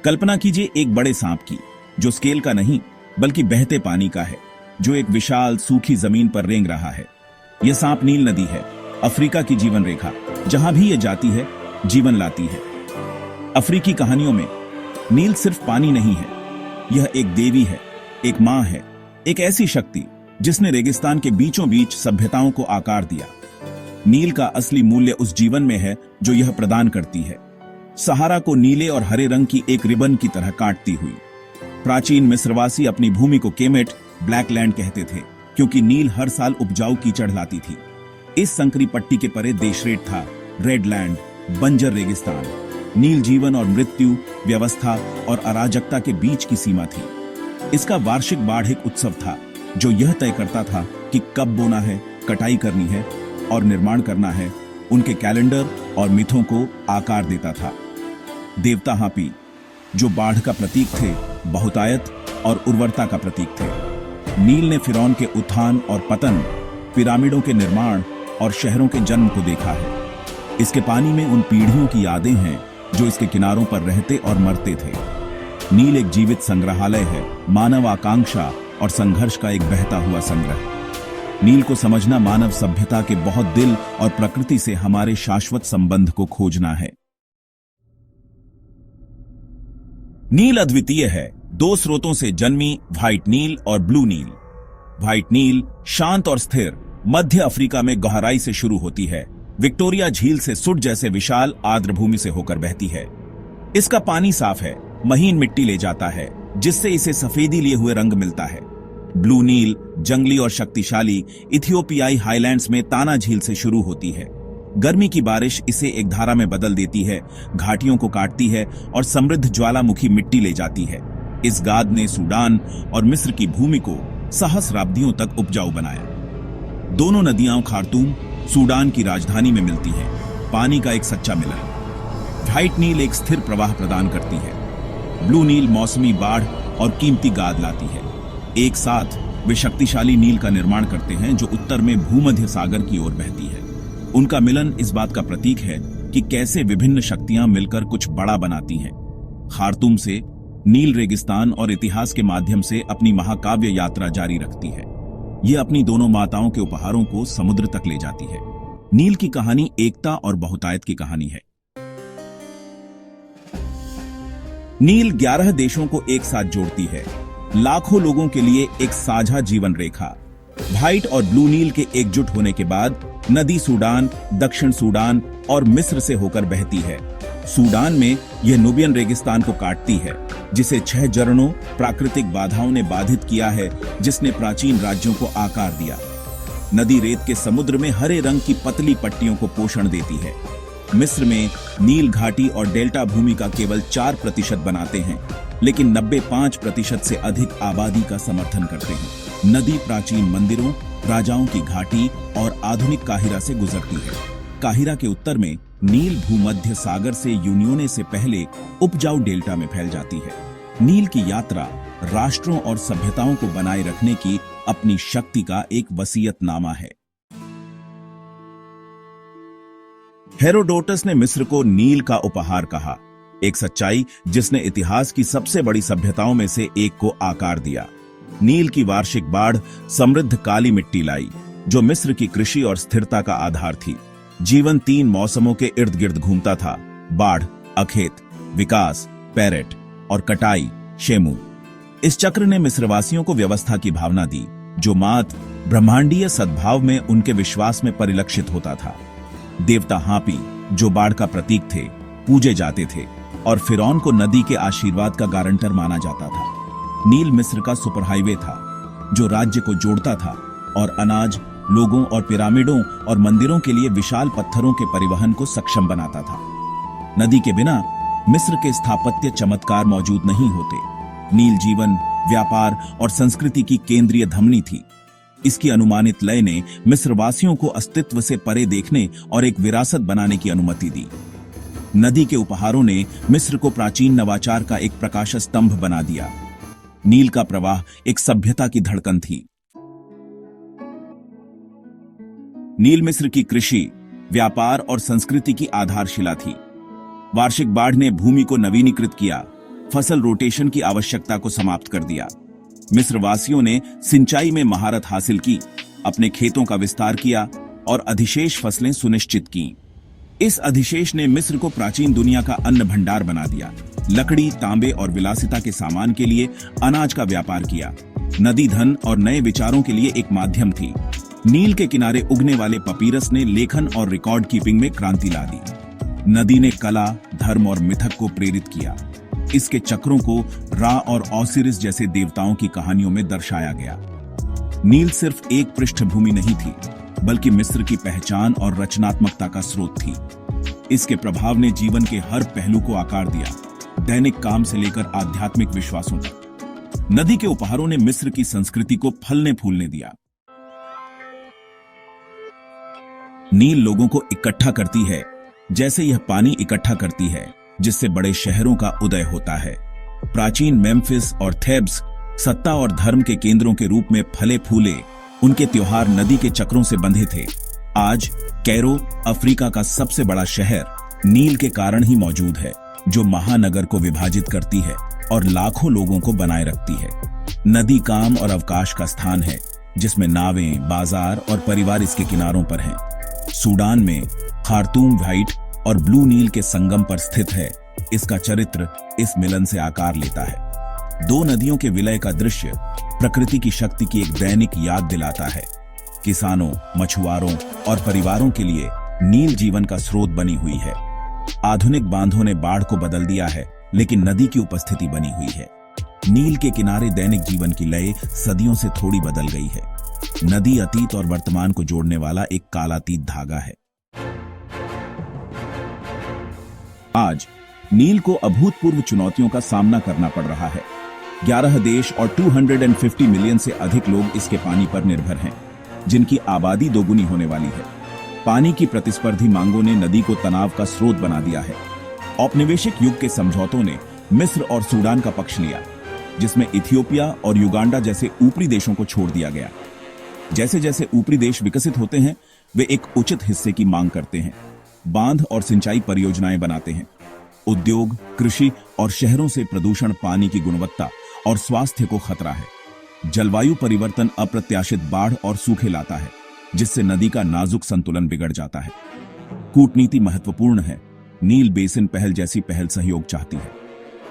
कल्पना कीजिए एक बड़े सांप की, जो स्केल का नहीं बल्कि बहते पानी का है, जो एक विशाल सूखी जमीन पर रेंग रहा है। यह सांप नील नदी है, अफ्रीका की जीवन रेखा। जहां भी यह जाती है, जीवन लाती है। अफ्रीकी कहानियों में नील सिर्फ पानी नहीं है, यह एक देवी है, एक मां है, एक ऐसी शक्ति जिसने रेगिस्तान के बीचों बीच सभ्यताओं को आकार दिया। नील का असली मूल्य उस जीवन में है जो यह प्रदान करती है, सहारा को नीले और हरे रंग की एक रिबन की तरह काटती हुई। प्राचीन मिस्रवासी अपनी भूमि को केमेट, ब्लैक लैंड कहते थे, क्योंकि नील हर साल उपजाऊ कीचड़ लाती थी। इस संकरी पट्टी के परे देशरेट था, रेड लैंड, बंजर रेगिस्तान। नील जीवन और मृत्यु, व्यवस्था और अराजकता के बीच की सीमा थी। इसका वार्षिक बाढ़ एक उत्सव था, जो यह तय करता था कि कब बोना है, कटाई करनी है और निर्माण करना है। उनके कैलेंडर और मिथों को आकार देता था। देवता हापी, जो बाढ़ का प्रतीक थे, बहुतायत और उर्वरता का प्रतीक थे। नील ने फिरौन के उत्थान और पतन, पिरामिडों के निर्माण और शहरों के जन्म को देखा है। इसके पानी में उन पीढ़ियों की यादें हैं जो इसके किनारों पर रहते और मरते थे। नील एक जीवित संग्रहालय है, मानव आकांक्षा और संघर्ष का एक बहता हुआ संग्रह। नील को समझना मानव सभ्यता के बहुत दिल और प्रकृति से हमारे शाश्वत संबंध को खोजना है। नील अद्वितीय है, दो स्रोतों से जन्मी, व्हाइट नील और ब्लू नील। व्हाइट नील शांत और स्थिर मध्य अफ्रीका में गहराई से शुरू होती है, विक्टोरिया झील से सुट जैसे विशाल आर्द्रभूमि से होकर बहती है। इसका पानी साफ है, महीन मिट्टी ले जाता है, जिससे इसे सफेदी लिए हुए रंग मिलता है। ब्लू नील जंगली और शक्तिशाली इथियोपियाई हाईलैंड्स में ताना झील से शुरू होती है। गर्मी की बारिश इसे एक धारा में बदल देती है, घाटियों को काटती है और समृद्ध ज्वालामुखी मिट्टी ले जाती है। इस गाद ने सूडान और मिस्र की भूमि को सहस्राब्दियों तक उपजाऊ बनाया। दोनों नदियां खार्तूम, सूडान की राजधानी में मिलती हैं, पानी का एक सच्चा मिलन। व्हाइट नील एक स्थिर प्रवाह प्रदान करती है, ब्लू नील मौसमी बाढ़ और कीमती गाद लाती है। एक साथ वे शक्तिशाली नील का निर्माण करते हैं, जो उत्तर में भूमध्य सागर की ओर बहती है। उनका मिलन इस बात का प्रतीक है कि कैसे विभिन्न शक्तियां मिलकर कुछ बड़ा बनाती हैं। खार्तूम से नील रेगिस्तान और इतिहास के माध्यम से अपनी महाकाव्य यात्रा जारी रखती है। यह अपनी दोनों माताओं के उपहारों को समुद्र तक ले जाती है। नील की कहानी एकता और बहुतायत की कहानी है। नील 11 देशों को एक साथ जोड़ती है, लाखों लोगों के लिए एक साझा जीवन रेखा। व्हाइट और ब्लू नील के एकजुट होने के बाद नदी सूडान, दक्षिण सूडान और मिस्र से होकर बहती है। सूडान में यह नुबियन रेगिस्तान को काटती है, जिसे 6 झरनों, प्राकृतिक बाधाओं ने बाधित किया है, जिसने प्राचीन राज्यों को आकार दिया। नदी रेत के समुद्र में हरे रंग की पतली पट्टियों को पोषण देती है। मिस्र में नील घाटी और डेल्टा भूमि का केवल 4% बनाते हैं, लेकिन 95% से अधिक आबादी का समर्थन करते हैं। नदी प्राचीन मंदिरों, राजाओं की घाटी और आधुनिक काहिरा से गुजरती है। काहिरा के उत्तर में नील भूमध्य सागर से यूनियोने से पहले उपजाऊ डेल्टा में फैल जाती है। नील की यात्रा राष्ट्रों और सभ्यताओं को बनाए रखने की अपनी शक्ति का एक वसीयतनामा है। हेरोडोटस ने मिस्र को नील का उपहार कहा, एक सच्चाई जिसने इतिहास की सबसे बड़ी सभ्यताओं में से एक को आकार दिया। नील की वार्षिक बाढ़ समृद्ध काली मिट्टी लाई, जो मिस्र की कृषि और स्थिरता का आधार थी। जीवन 3 मौसमों के इर्द गिर्द घूमता था, बाढ़, अखेत, विकास, पेरेट और कटाई, शेमू। इस चक्र ने मिस्रवासियों को व्यवस्था की भावना दी, जो मात ब्रह्मांडीय सद्भाव में उनके विश्वास में परिलक्षित होता था। देवता हापी, जो बाढ़ का प्रतीक थे, पूजे जाते थे और फिरौन को नदी के आशीर्वाद का गारंटर माना जाता था। नील मिस्र का सुपर हाईवे था, जो राज्य को जोड़ता था और अनाज, लोगों और पिरामिडों और मंदिरों के लिए विशाल पत्थरों के परिवहन को सक्षम बनाता था। नदी के बिना मिस्र के स्थापत्य चमत्कार मौजूद नहीं होते। नील जीवन, व्यापार और संस्कृति की केंद्रीय धमनी थी। इसकी अनुमानित लय ने मिस्रवासियों को अस्तित्व से परे देखने और एक विरासत बनाने की अनुमति दी। नदी के उपहारों ने मिस्र को प्राचीन नवाचार का एक प्रकाश स्तंभ बना दिया। नील का प्रवाह एक सभ्यता की धड़कन थी। नील मिस्र की कृषि, व्यापार और संस्कृति की आधारशिला थी। वार्षिक बाढ़ ने भूमि को नवीनीकृत किया, फसल रोटेशन की आवश्यकता को समाप्त कर दिया। मिस्र वासियों ने सिंचाई में महारत हासिल की, अपने खेतों का विस्तार किया और अधिशेष फसलें सुनिश्चित की। इस अधिशेष ने मिस्र को प्राचीन दुनिया का अन्न भंडार बना दिया। लकड़ी, तांबे और विलासिता के सामान के लिए अनाज का व्यापार किया। नदी धन और नए विचारों के लिए एक माध्यम थी। नील के किनारे उगने वाले पपीरस ने लेखन और रिकॉर्ड कीपिंग में क्रांति ला दी। नदी ने कला, धर्म और मिथक को प्रेरित किया। इसके चक्रों को रा और ओसिरिस जैसे देवताओं की कहानियों में दर्शाया गया। नील सिर्फ एक पृष्ठभूमि नहीं थी, बल्कि मिस्र की पहचान और रचनात्मकता का स्रोत थी। इसके प्रभाव ने जीवन के हर पहलू को आकार दिया, दैनिक काम से लेकर आध्यात्मिक विश्वासों तक। नदी के उपहारों ने मिस्र की संस्कृति को फलने फूलने दिया। नील लोगों को इकट्ठा करती है, जैसे यह पानी इकट्ठा करती है, जिससे बड़े शहरों का उदय होता है। प्राचीन मेम्फिस और थेब्स सत्ता और धर्म के केंद्रों के रूप में फले फूले। उनके त्योहार नदी के चक्रों से बंधे थे। आज कैरो अफ्रीका का सबसे बड़ा शहर नील के कारण ही मौजूद है, जो महानगर को विभाजित करती है और लाखों लोगों को बनाए रखती है। नदी काम और अवकाश का स्थान है, जिसमें नावें, बाजार और परिवार इसके किनारों पर हैं। सूडान में खार्तूम व्हाइट और ब्लू नील के संगम पर स्थित है। इसका चरित्र इस मिलन से आकार लेता है। दो नदियों के विलय का दृश्य प्रकृति की शक्ति की एक दैनिक याद दिलाता है। किसानों, मछुआरों और परिवारों के लिए नील जीवन का स्रोत बनी हुई है। आधुनिक बांधों ने बाढ़ को बदल दिया है, लेकिन नदी की उपस्थिति बनी हुई है। नील के किनारे दैनिक जीवन की लय सदियों से थोड़ी बदल गई है। नदी अतीत और वर्तमान को जोड़ने वाला एक कालातीत धागा है। आज नील को अभूतपूर्व चुनौतियों का सामना करना पड़ रहा है। 11 देश और 250 मिलियन से अधिक लोग इसके पानी पर निर्भर हैं, जिनकी आबादी दोगुनी होने वाली है। पानी की प्रतिस्पर्धी मांगों ने नदी को तनाव का स्रोत बना दिया है। औपनिवेशिक युग के समझौतों ने मिस्र और सूडान का पक्ष लिया, जिसमें इथियोपिया और युगांडा जैसे ऊपरी देशों को छोड़ दिया गया। जैसे जैसे ऊपरी देश विकसित होते हैं, वे एक उचित हिस्से की मांग करते हैं, बांध और सिंचाई परियोजनाएं बनाते हैं। उद्योग, कृषि और शहरों से प्रदूषण पानी की गुणवत्ता और स्वास्थ्य को खतरा है। जलवायु परिवर्तन अप्रत्याशित बाढ़ और सूखे लाता है, जिससे नदी का नाजुक संतुलन बिगड़ जाता है। कूटनीति महत्वपूर्ण है। नील बेसिन पहल जैसी पहल सहयोग चाहती है।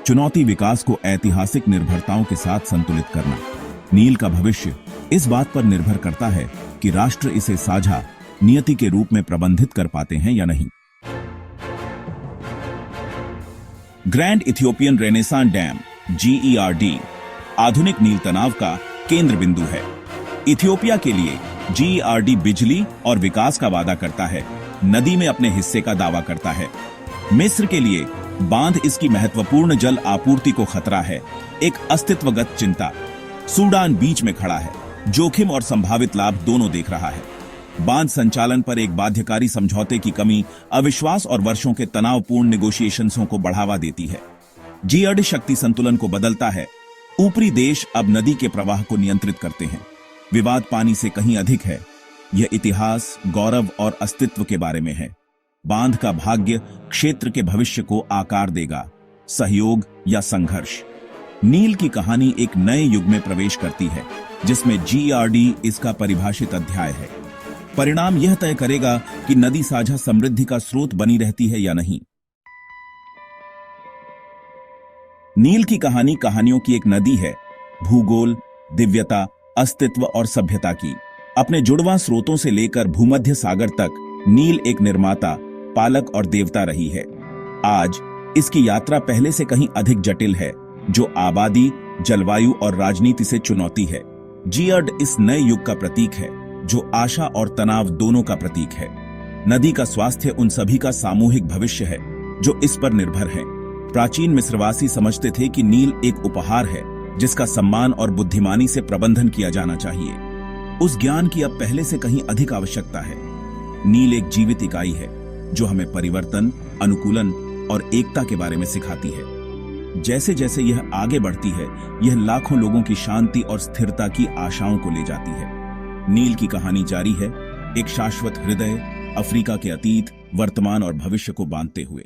चुनौती विकास को ऐतिहासिक निर्भरताओं के साथ संतुलित करना। नील का भविष्य इस बात पर निर्भर करता है कि राष्ट्र इसे साझा नियति के रूप में प्रबंधित कर पाते हैं या नहीं। Grand Ethiopian renaissance dam GERD आधुनिक नील तनाव का केंद्र बिंदु है। इथियोपिया के लिए GERD बिजली और विकास का वादा करता है, नदी में अपने हिस्से का दावा करता है। मिस्र के लिए बांध इसकी महत्वपूर्ण जल आपूर्ति को खतरा है, एक अस्तित्वगत चिंता। सूडान बीच में खड़ा है, जोखिम और संभावित लाभ दोनों देख रहा है। बांध संचालन पर एक बाध्यकारी समझौते की कमी अविश्वास और वर्षों के तनावपूर्ण नेगोशिएशंसों को बढ़ावा देती है। GERD शक्ति संतुलन को बदलता है। ऊपरी देश अब नदी के प्रवाह को नियंत्रित करते हैं। विवाद पानी से कहीं अधिक है। यह इतिहास, गौरव और अस्तित्व के बारे में है। बांध का भाग्य क्षेत्र के भविष्य को आकार देगा, सहयोग या संघर्ष। नील की कहानी एक नए युग में प्रवेश करती है, जिसमें GERD इसका परिभाषित अध्याय है। परिणाम यह तय करेगा कि नदी साझा समृद्धि का स्रोत बनी रहती है या नहीं। नील की कहानी कहानियों की एक नदी है, भूगोल, दिव्यता, अस्तित्व और सभ्यता की। अपने जुड़वां स्रोतों से लेकर भूमध्य सागर तक नील एक निर्माता, पालक और देवता रही है। आज इसकी यात्रा पहले से कहीं अधिक जटिल है, जो आबादी, जलवायु और राजनीति से चुनौती है। GERD इस नए युग का प्रतीक है, जो आशा और तनाव दोनों का प्रतीक है। नदी का स्वास्थ्य उन सभी का सामूहिक भविष्य है जो इस पर निर्भर हैं। प्राचीन मिस्रवासी समझते थे कि नील एक उपहार है, जिसका सम्मान और बुद्धिमानी से प्रबंधन किया जाना चाहिए। उस ज्ञान की अब पहले से कहीं अधिक आवश्यकता है। नील एक जीवित इकाई है, जो हमें परिवर्तन, अनुकूलन और एकता के बारे में सिखाती है। जैसे जैसे यह आगे बढ़ती है, यह लाखों लोगों की शांति और स्थिरता की आशाओं को ले जाती है। नील की कहानी जारी है, एक शाश्वत हृदय अफ्रीका के अतीत, वर्तमान और भविष्य को बांधते हुए।